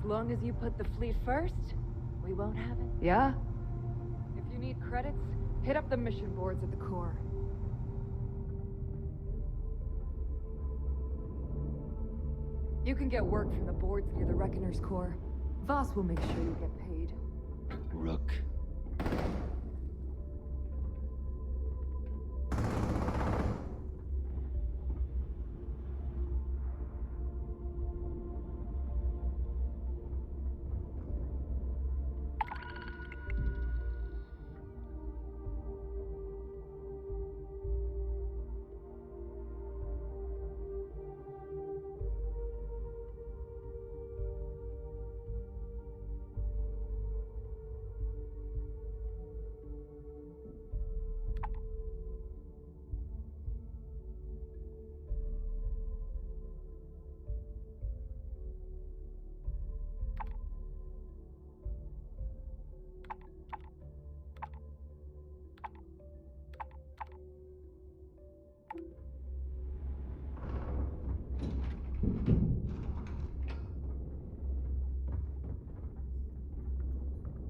long as you put the fleet first, we won't have it. Yeah? If you need credits, hit up the mission boards at the core. You can get work from the boards near the Reckoner's core. Voss will make sure you get paid. Rook.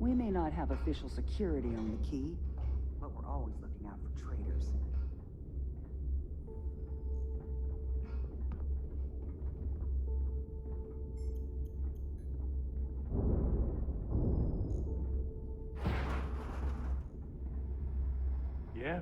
We may not have official security on the key, but we're always looking out for traitors. Yeah?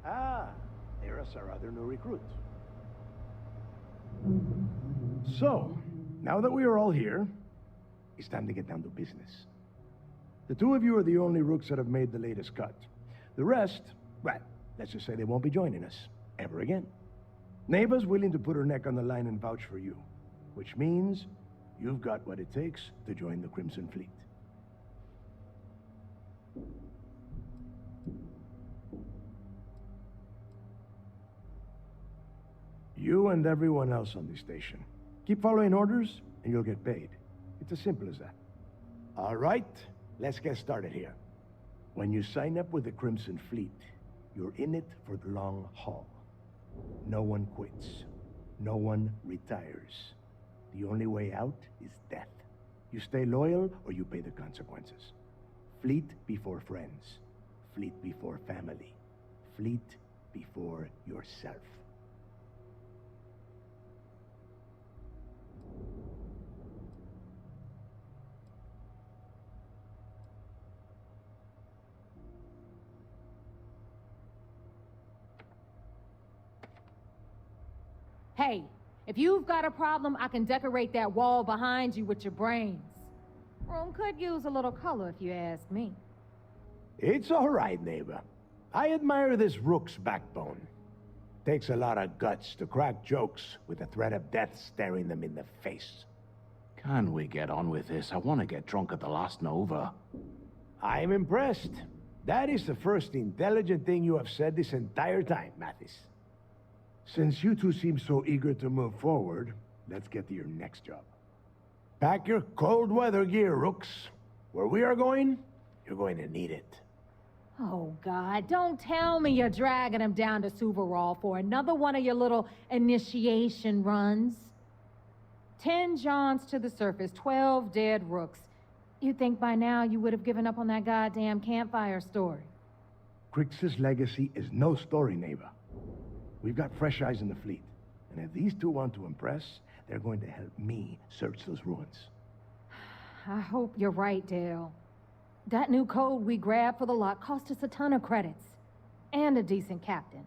Ah, there's our other new recruit. So, now that we are all here, it's time to get down to business. The two of you are the only rooks that have made the latest cut. The rest, well, let's just say they won't be joining us ever again. Neva's willing to put her neck on the line and vouch for you, which means you've got what it takes to join the Crimson Fleet. You and everyone else on this station. Keep following orders, and you'll get paid. It's as simple as that. All right, let's get started here. When you sign up with the Crimson Fleet, you're in it for the long haul. No one quits. No one retires. The only way out is death. You stay loyal, or you pay the consequences. Fleet before friends. Fleet before family. Fleet before yourself. Hey, if you've got a problem, I can decorate that wall behind you with your brains. Room could use a little color if you ask me. It's all right, neighbor. I admire this rook's backbone. Takes a lot of guts to crack jokes with the threat of death staring them in the face. Can we get on with this? I want to get drunk at the last Nova. I'm impressed. That is the first intelligent thing you have said this entire time, Mathis. Since you two seem so eager to move forward, let's get to your next job. Pack your cold weather gear, rooks. Where we are going, you're going to need it. Oh, God, don't tell me you're dragging him down to Suvarall for another one of your little initiation runs. 10 Johns to the surface, 12 dead rooks. You'd think by now you would have given up on that goddamn campfire story. Crix's legacy is no story, neighbor. We've got fresh eyes in the fleet. And if these two want to impress, they're going to help me search those ruins. I hope you're right, Dale. That new code we grabbed for the lock cost us a ton of credits. And a decent captain.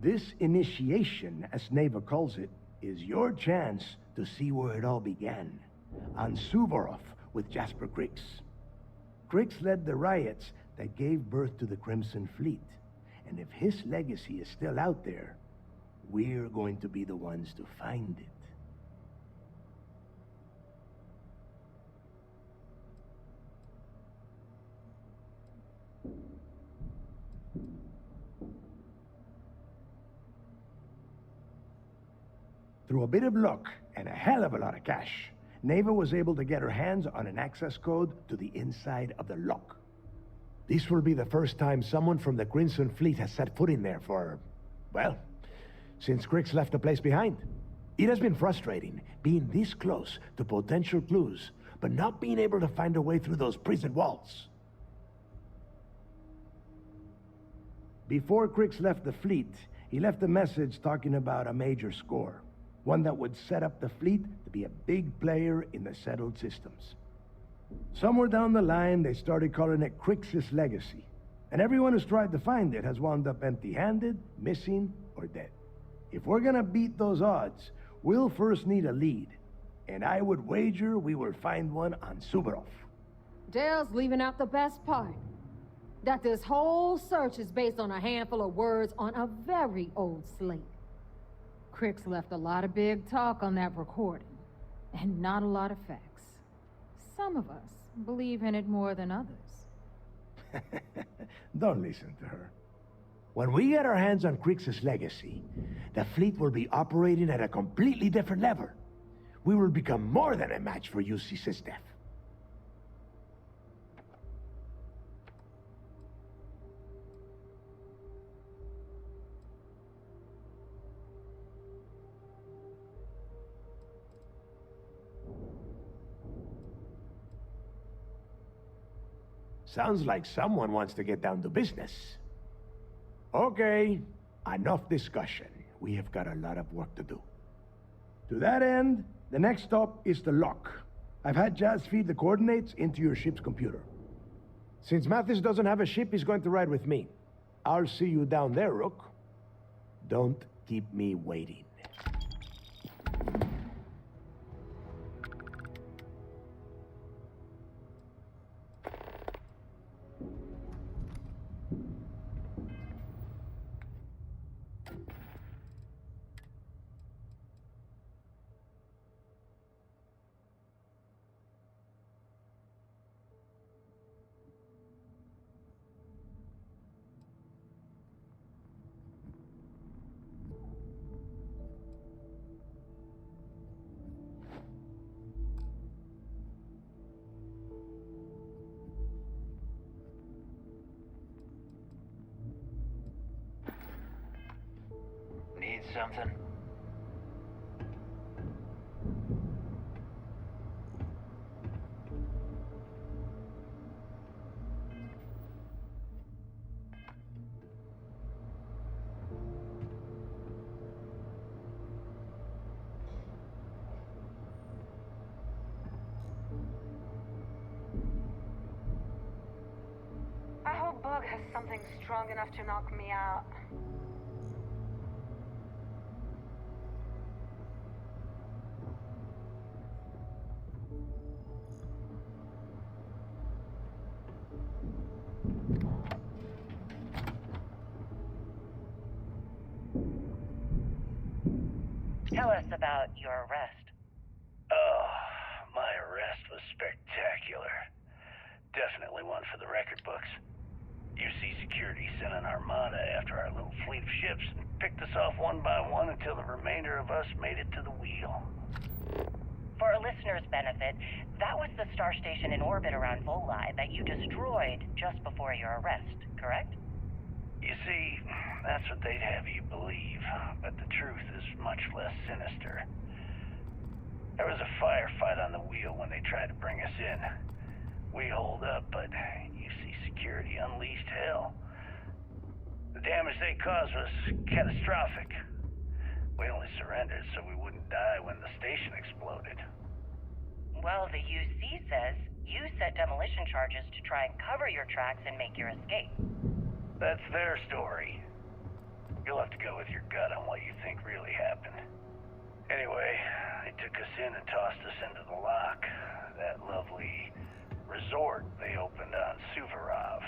This initiation, as Neva calls it, is your chance to see where it all began. On Suvorov with Jasper Krix. Krix led the riots that gave birth to the Crimson Fleet. And if his legacy is still out there, we're going to be the ones to find it. Through a bit of luck and a hell of a lot of cash, Neva was able to get her hands on an access code to the inside of the lock. This will be the first time someone from the Crimson Fleet has set foot in there for, well, since Krix left the place behind. It has been frustrating being this close to potential clues, but not being able to find a way through those prison walls. Before Krix left the fleet, he left a message talking about a major score. One that would set up the fleet to be a big player in the settled systems. Somewhere down the line, they started calling it Krix's legacy. And everyone who's tried to find it has wound up empty-handed, missing, or dead. If we're gonna beat those odds, we'll first need a lead. And I would wager we will find one on Suvorov. Dale's leaving out the best part. That this whole search is based on a handful of words on a very old slate. Krix left a lot of big talk on that recording, and not a lot of facts. Some of us believe in it more than others. Don't listen to her. When we get our hands on Krix's legacy, the fleet will be operating at a completely different level. We will become more than a match for UC Sysdef. Sounds like someone wants to get down to business. Okay, enough discussion. We have got a lot of work to do. To that end, the next stop is the lock. I've had Jazz feed the coordinates into your ship's computer. Since Mathis doesn't have a ship, he's going to ride with me. I'll see you down there, Rook. Don't keep me waiting. Need something? I hope Bug has something strong enough to knock me out. Tell us about your arrest. Oh, my arrest was spectacular. Definitely one for the record books. UC Security sent an armada after our little fleet of ships and picked us off one by one until the remainder of us made it to the wheel. For a listener's benefit, that was the star station in orbit around Voli that you destroyed just before your arrest, correct? You see, that's what they'd have you believe, but the truth is much less sinister. There was a firefight on the wheel when they tried to bring us in. We holed up, but UC Security unleashed hell. The damage they caused was catastrophic. We only surrendered so we wouldn't die when the station exploded. Well, the UC says you set demolition charges to try and cover your tracks and make your escape. That's their story. You'll have to go with your gut on what you think really happened. Anyway, they took us in and tossed us into the lock. That lovely resort they opened on Suvorov.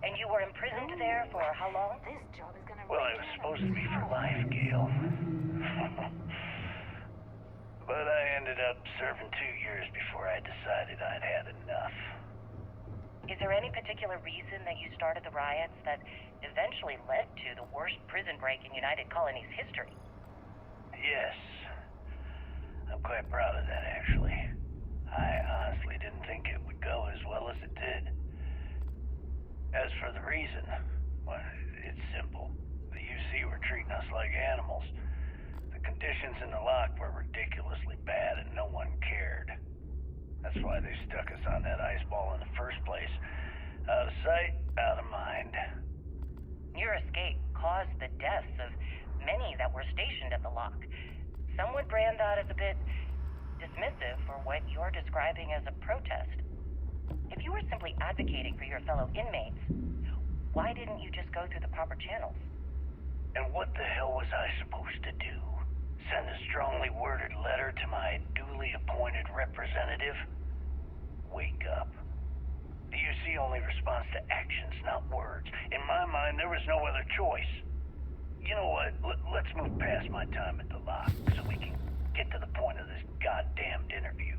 And you were imprisoned there for how long? Well, it was supposed to be for life, Gail. But I ended up serving 2 years before I decided I'd had enough. Is there any particular reason that you started the riots that eventually led to the worst prison break in United Colonies history? Yes. I'm quite proud of that, actually. I honestly didn't think it would go as well as it did. As for the reason, well, it's simple. The UC were treating us like animals. The conditions in the lock were ridiculously bad and no one cared. That's why they stuck us on that ice ball in the first place. Out of sight, out of mind. Your escape caused the deaths of many that were stationed at the lock. Some would brand that as a bit dismissive for what you're describing as a protest. If you were simply advocating for your fellow inmates, why didn't you just go through the proper channels? And what the hell was I supposed to do? Send a strongly worded letter to my duly appointed representative? Wake up. The UC only responds to actions, not words. In my mind, there was no other choice. You know what? Let's move past my time at the lock so we can get to the point of this goddamned interview.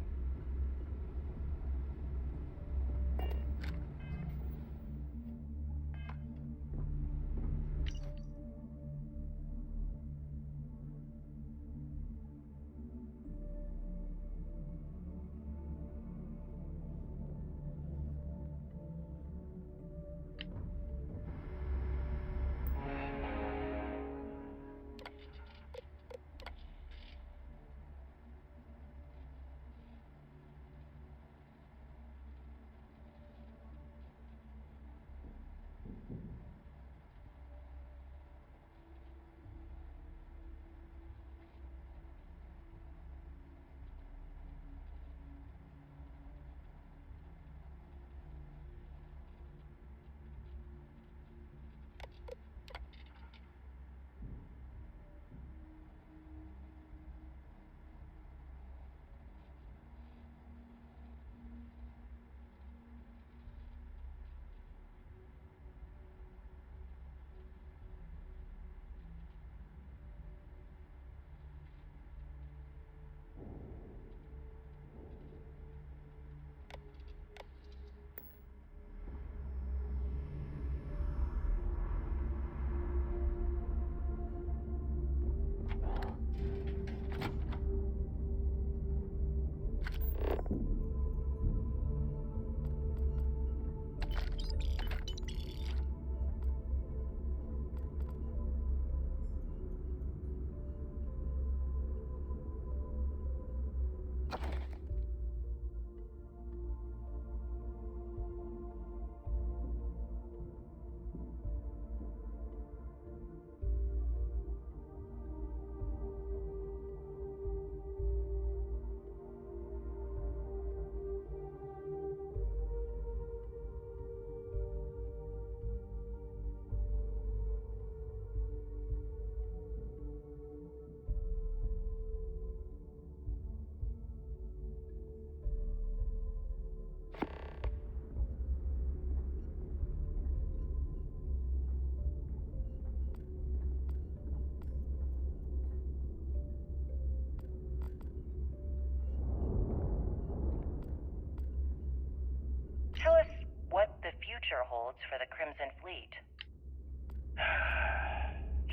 Tell us what the future holds for the Crimson Fleet.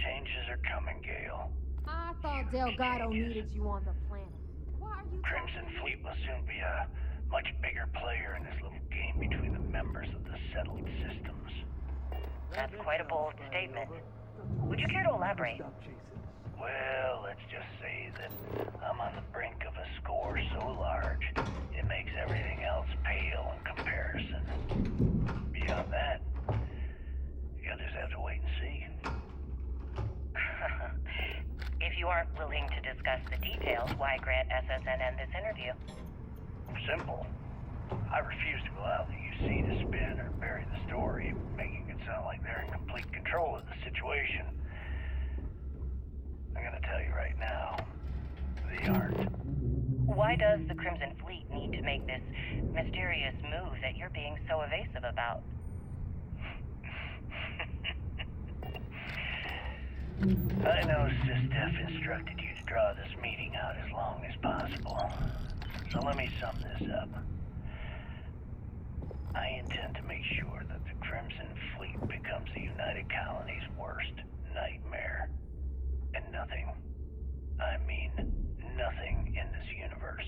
Changes are coming, Gale. I thought Delgado needed you on the planet. Why are you Crimson Fleet will soon be a much bigger player in this little game between the members of the settled systems. That's quite a bold statement. Would you care to elaborate? Well, let's just say that I'm on the brink of a score so large, it makes everything else pale in comparison. Beyond that, you'll just have to wait willing to discuss the details, why grant SSNN this interview? Simple. I refuse to allow the UC to spin or bury the story, making it sound like they're in complete control of the situation. I'm gonna tell you right now, they aren't. Why does the Crimson Fleet need to make this mysterious move that you're being so evasive about? I know Steph instructed you to draw this meeting out as long as possible. So let me sum this up. I intend to make sure that the Crimson Fleet becomes the United Colony's worst nightmare. And nothing, I mean nothing in this universe,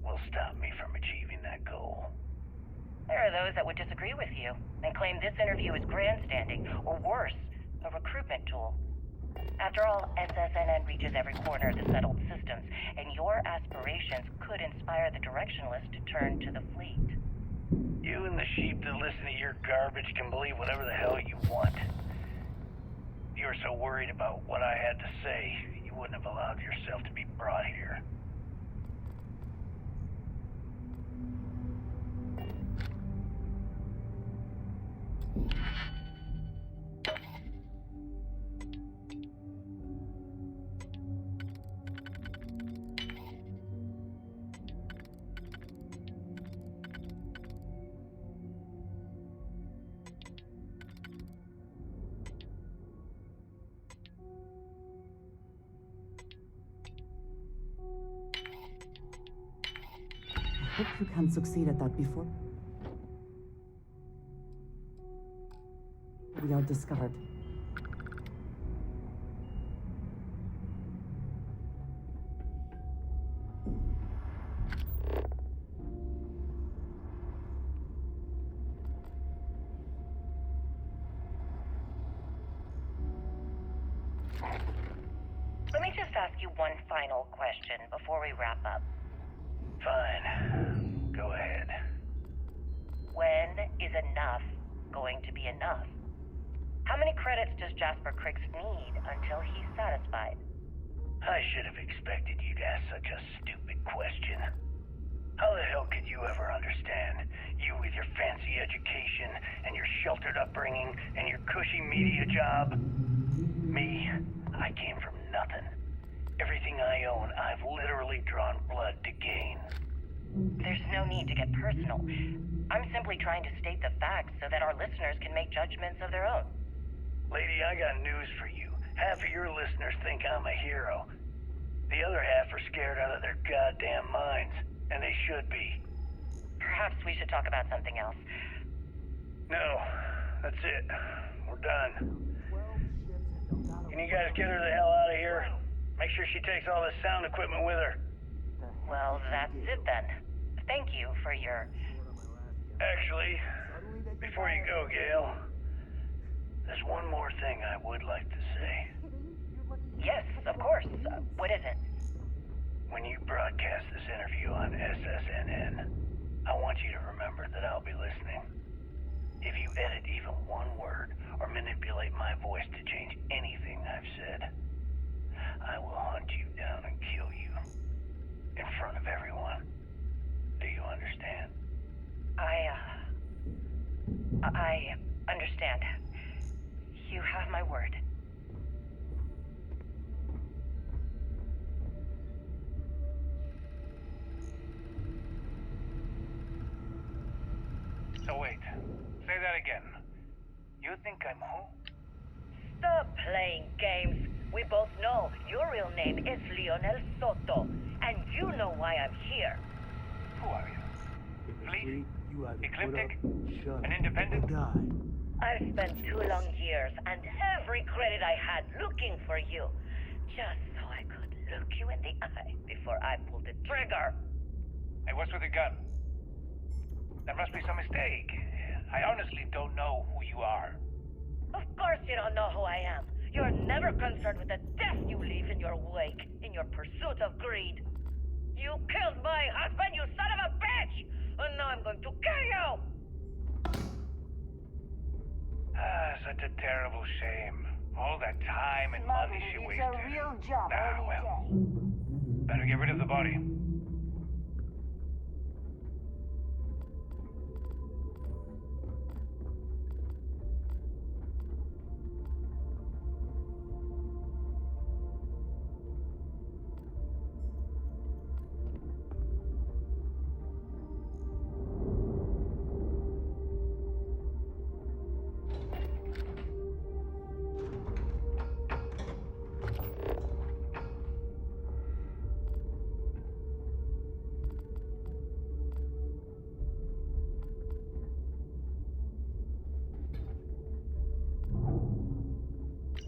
will stop me from achieving that goal. There are those that would disagree with you and claim this interview is grandstanding, or worse, a recruitment tool. After all, SSNN reaches every corner of the settled systems, and your aspirations could inspire the Directionalists to turn to the fleet. You and the sheep that listen to your garbage can believe whatever the hell you want. If you were so worried about what I had to say, you wouldn't have allowed yourself to be brought here. Hope you can succeed at that before we are discovered. Let me just ask you one final question before we wrap up. Fine. Go ahead. When is enough going to be enough? How many credits does Jasper Criggs need until he's satisfied? I should have expected you to ask such a stupid question. How the hell could you ever understand? You with your fancy education and your sheltered upbringing and your cushy media job? Me, I came from nothing. Everything I own, I've literally drawn blood to gain. There's no need to get personal. I'm simply trying to state the facts so that our listeners can make judgments of their own. Lady, I got news for you. Half of your listeners think I'm a hero. The other half are scared out of their goddamn minds, and they should be. Perhaps we should talk about something else. No, that's it. We're done. Can you guys get her the hell out of here? Make sure she takes all this sound equipment with her. Well, that's it then. Thank you for your... Actually, before you go, Gail, there's one more thing I would like to say. Yes, of course. What is it? When you broadcast this interview on SSNN, I want you to remember that I'll be listening. If you edit even one word or manipulate my voice to change anything I've said, I will hunt you down and kill you. In front of everyone. Do you understand? I understand. You have my word. So wait, say that again. You think I'm who? Stop playing games. We both know your real name is Lionel Soto, and you know why I'm here. Who are you? Fleet? You either Ecliptic? put up, shut An up, independent? or die. I've spent 2 long years and every credit I had looking for you, just so I could look you in the eye before I pulled the trigger. Hey, what's with the gun? There must be some mistake. I honestly don't know who you are. Of course you don't know who I am. You're never concerned with the death you leave in your wake, in your pursuit of greed. You killed my husband, you son of a bitch! And now I'm going to kill you! Ah, such a terrible shame. All that time and money she It's wasted. a real job Ah, any well. day. Better get rid of the body.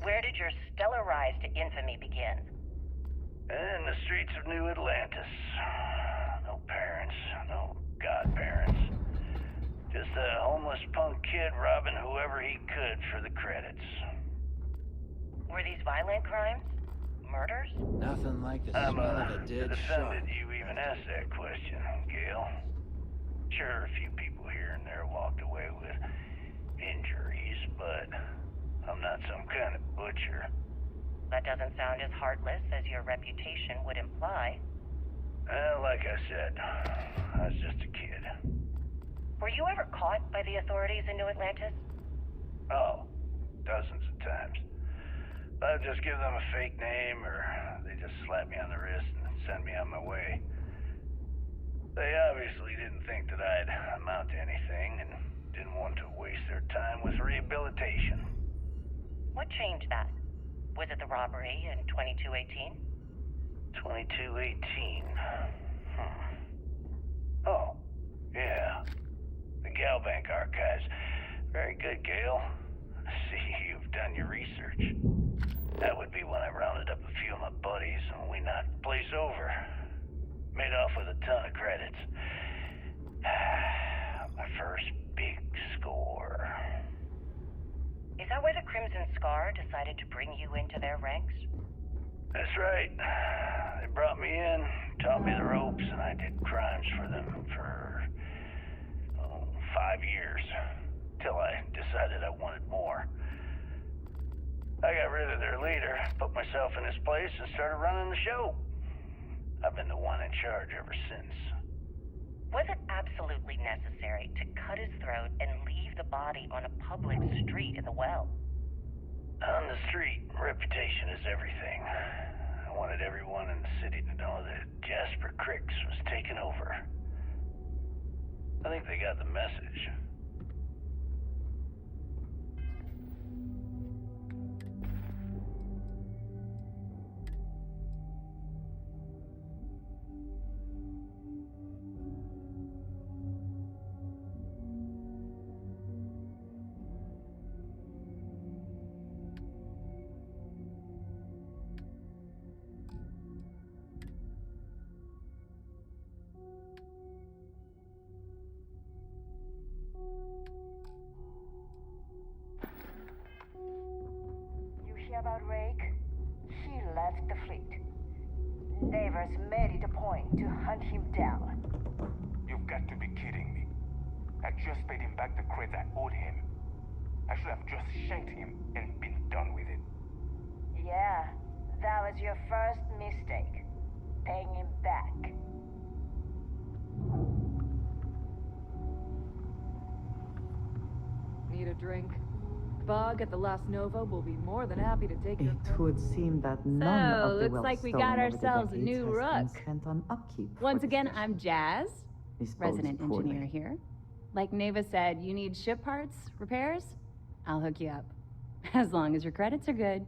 Where did your stellar rise to infamy begin? In the streets of New Atlantis. No parents, no godparents. Just a homeless punk kid robbing whoever he could for the credits. Were these violent crimes? Murders? Nothing like the I'm smell of a dead shark. offended you even asked that question, Gail. Sure, a few people here and there walked away with injuries, but I'm not some kind of butcher. That doesn't sound as heartless as your reputation would imply. Well, like I said, I was just a kid. Were you ever caught by the authorities in New Atlantis? Oh, dozens of times. I'd just give them a fake name, or they just slap me on the wrist and send me on my way. They obviously didn't think that I'd amount to anything, and didn't want to waste their time with rehabilitation. What changed that? Was it the robbery in 2218? 2218. Oh, yeah. The Galbank archives. Very good, Gail. I see you've done your research. That would be when I rounded up a few of my buddies and we knocked the place over. Made off with a ton of credits. My first big score. Is that why the Crimson Scar decided to bring you into their ranks? That's right. They brought me in, taught me the ropes, and I did crimes for them for 5 years. Till I decided I wanted more. I got rid of their leader, put myself in his place, and started running the show. I've been the one in charge ever since. Was it absolutely necessary to cut his throat and leave the body on a public street in the well? On the street, reputation is everything. I wanted everyone in the city to know that Jasper Cricks was taking over. I think they got the message. You hear about Rake? He left the fleet. Davers made it a point to hunt him down. You've got to be kidding me. I just paid him back the credit I owed him. I should have just shanked him and been done with it. Yeah, that was your first mistake. Paying him back. Need a drink? Bog at the Last Nova will be more than happy to take your It would seem that none So, of the looks wealth like we stolen got over the ourselves a decades new has been rook. spent on upkeep for Once the again, station. I'm Jazz, Disposed resident poorly. engineer here. Like Neva said, you need ship parts, repairs? I'll hook you up. As long as your credits are good.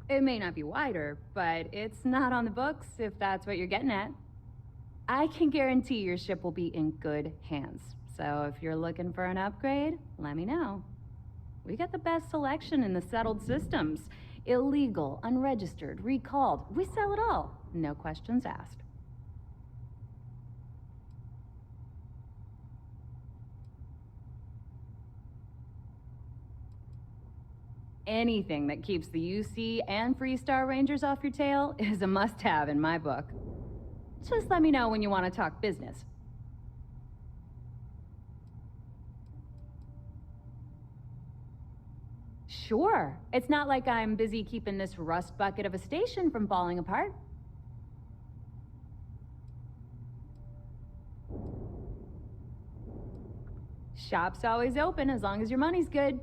It may not be wider, but it's not on the books if that's what you're getting at. I can guarantee your ship will be in good hands. So if you're looking for an upgrade, let me know. We got the best selection in the settled systems. Illegal, unregistered, recalled. We sell it all. No questions asked. Anything that keeps the UC and Freestar Rangers off your tail is a must-have in my book. Just let me know when you want to talk business. Sure. It's not like I'm busy keeping this rust bucket of a station from falling apart. Shop's always open as long as your money's good.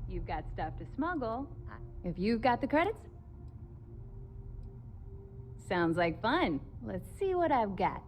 You've got stuff to smuggle. If you've got the credits. Sounds like fun. Let's see what I've got.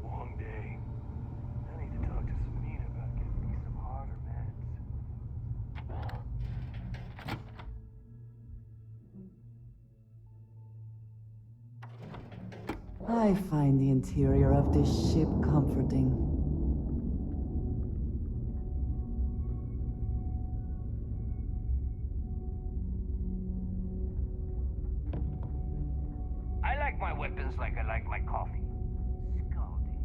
Long day. I need to talk to Samina about getting me some harder meds. I find the interior of this ship comforting. I like my weapons like I like my coffee. Scalding.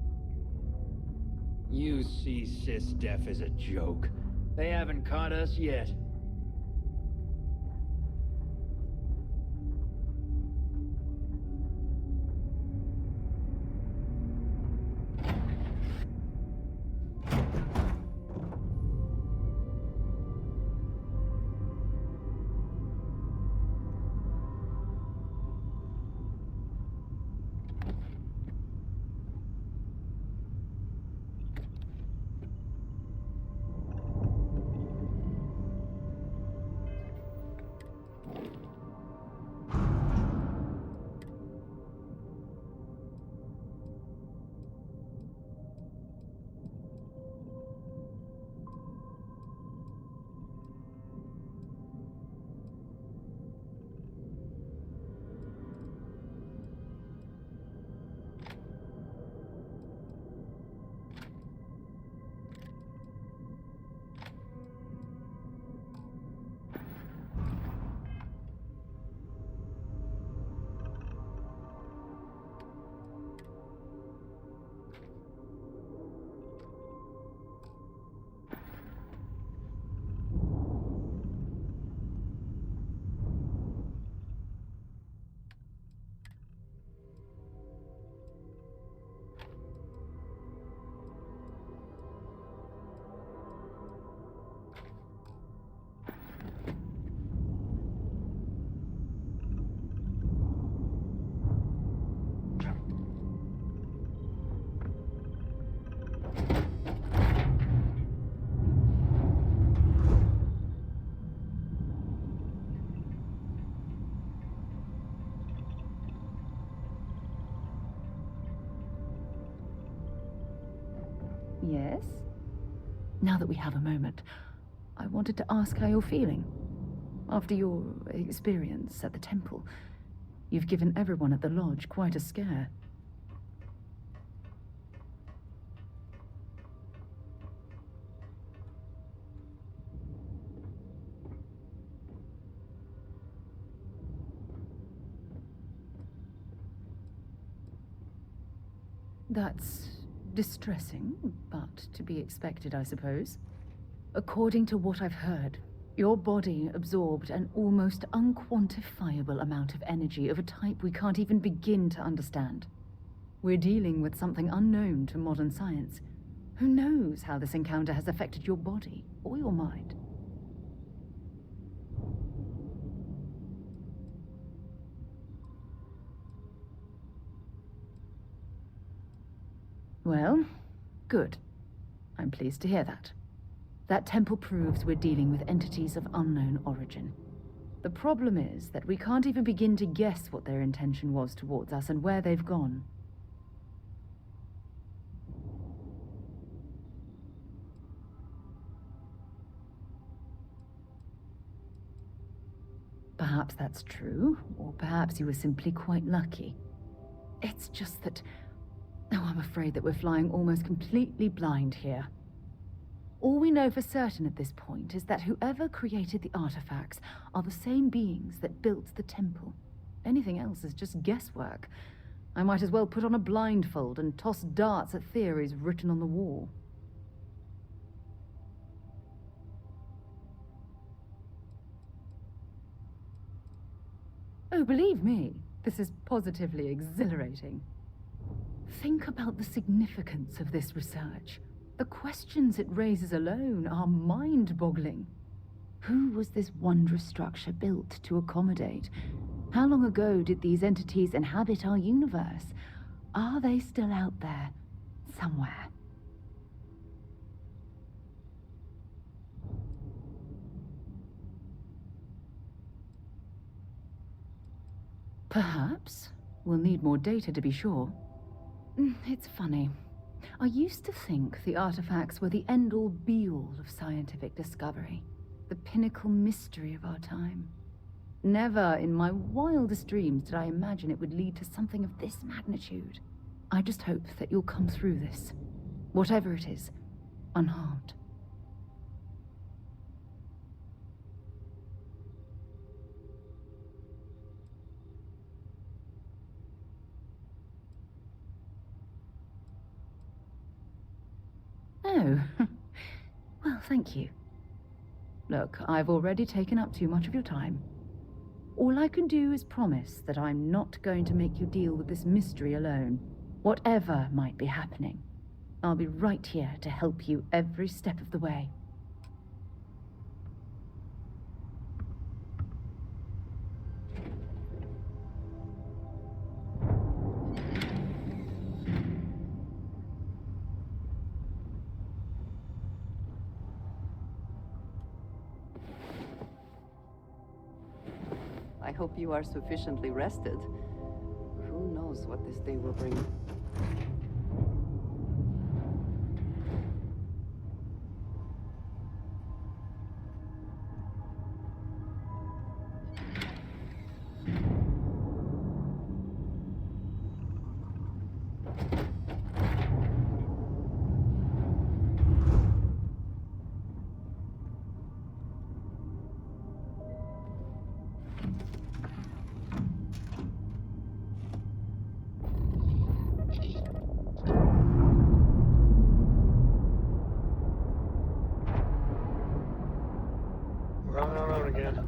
You see sysdef as a joke. They haven't caught us yet. Yes? Now that we have a moment, I wanted to ask how you're feeling. After your experience at the temple, you've given everyone at the lodge quite a scare. That's distressing, but to be expected, I suppose. According to what I've heard, your body absorbed an almost unquantifiable amount of energy of a type we can't even begin to understand. We're dealing with something unknown to modern science. Who knows how this encounter has affected your body or your mind? Well, good. I'm pleased to hear that. That temple proves we're dealing with entities of unknown origin. The problem is that we can't even begin to guess what their intention was towards us and where they've gone. Perhaps that's true, or perhaps you were simply quite lucky. It's just that... Oh, I'm afraid that we're flying almost completely blind here. All we know for certain at this point is that whoever created the artifacts are the same beings that built the temple. Anything else is just guesswork. I might as well put on a blindfold and toss darts at theories written on the wall. Oh, believe me, this is positively exhilarating. Think about the significance of this research. The questions it raises alone are mind-boggling. Who was this wondrous structure built to accommodate? How long ago did these entities inhabit our universe? Are they still out there, somewhere? Perhaps. We'll need more data to be sure. It's funny. I used to think the artifacts were the end-all be-all of scientific discovery, the pinnacle mystery of our time. Never in my wildest dreams did I imagine it would lead to something of this magnitude. I just hope that you'll come through this, whatever it is, unharmed. Oh, well, thank you. Look, I've already taken up too much of your time. All I can do is promise that I'm not going to make you deal with this mystery alone. Whatever might be happening, I'll be right here to help you every step of the way. I hope you are sufficiently rested. Who knows what this day will bring? We're on our own again.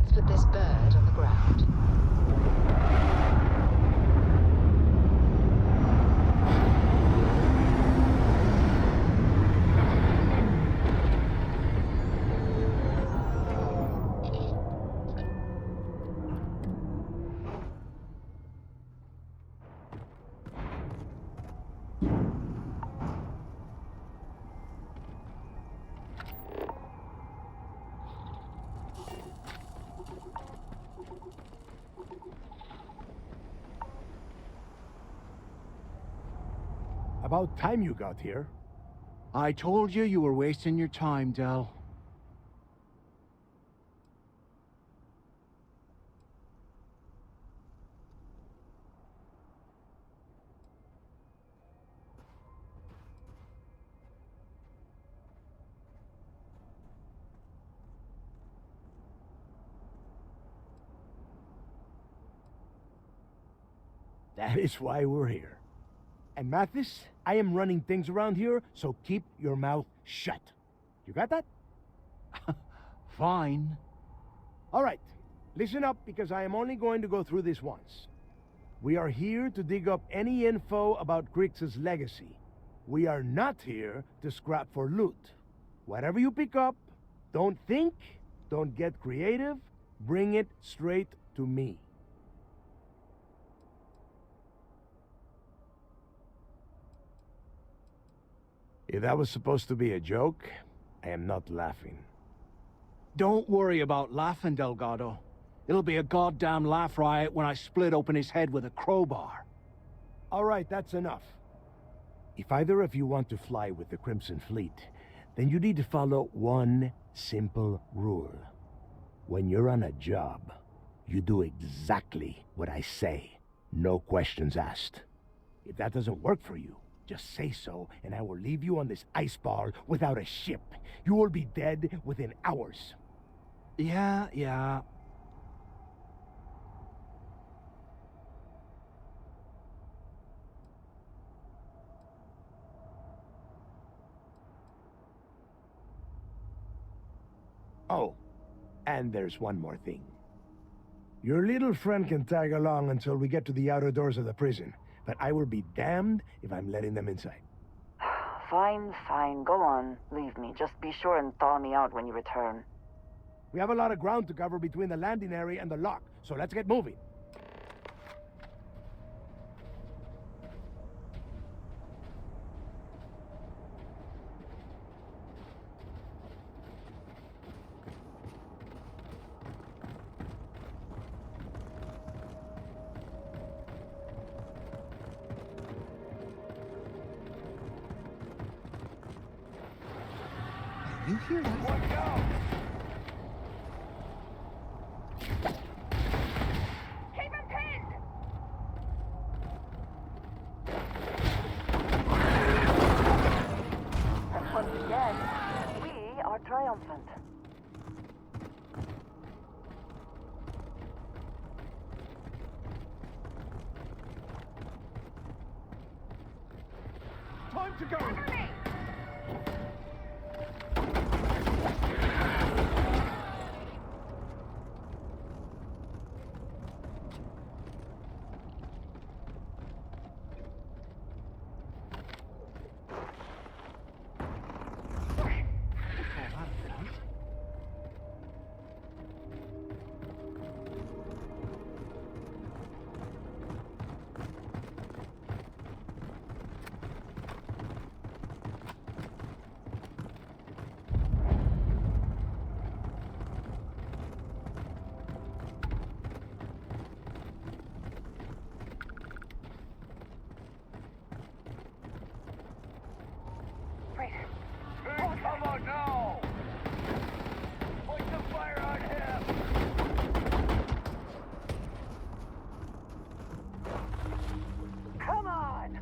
Let's put this bird on the ground. About time you got here. I told you were wasting your time, Del. That is why we're here. And Mathis, I am running things around here, so keep your mouth shut. You got that? Fine. All right. Listen up, because I am only going to go through this once. We are here to dig up any info about Grix's legacy. We are not here to scrap for loot. Whatever you pick up, don't think, don't get creative, bring it straight to me. If that was supposed to be a joke, I am not laughing. Don't worry about laughing, Delgado. It'll be a goddamn laugh riot when I split open his head with a crowbar. All right, that's enough. If either of you want to fly with the Crimson Fleet, then you need to follow one simple rule. When you're on a job, you do exactly what I say. No questions asked. If that doesn't work for you, just say so, and I will leave you on this ice ball without a ship. You will be dead within hours. Yeah. Oh, and there's one more thing. Your little friend can tag along until we get to the outer doors of the prison, but I will be damned if I'm letting them inside. Fine, go on. Leave me. Just be sure and thaw me out when you return. We have a lot of ground to cover between the landing area and the lock, so let's get moving. You hear that? Watch out! Keep him pinned! And once again, we are triumphant. Time to go! Come on now! Point the fire on him! Come on!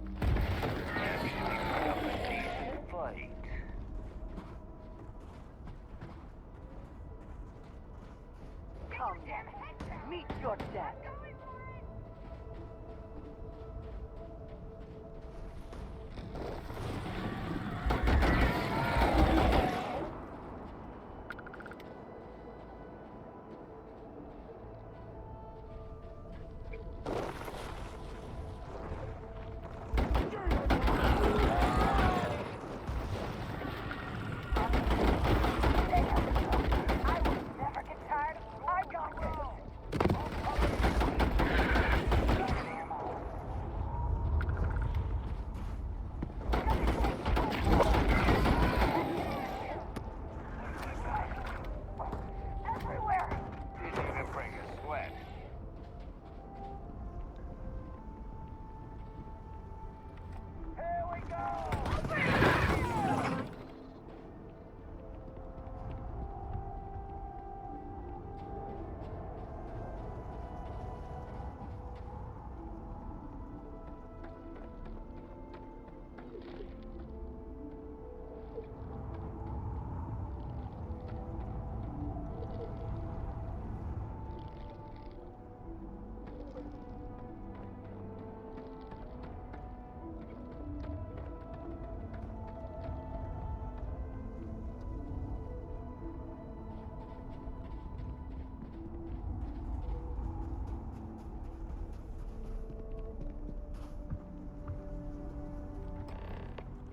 Fight. Come on. Meet your death.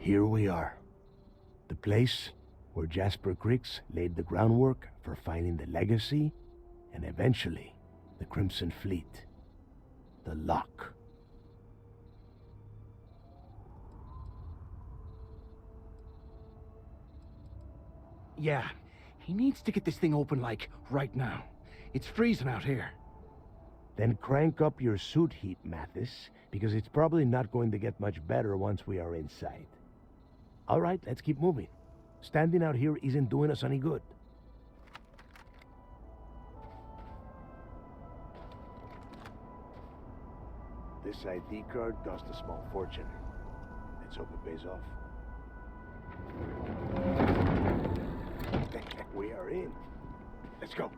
Here we are. The place where Jasper Griggs laid the groundwork for finding the legacy and eventually the Crimson Fleet. The lock. Yeah, he needs to get this thing open, like, right now. It's freezing out here. Then crank up your suit heat, Mathis, because it's probably not going to get much better once we are inside. All right, let's keep moving. Standing out here isn't doing us any good. This ID card cost a small fortune. Let's hope it pays off. We are in. Let's go.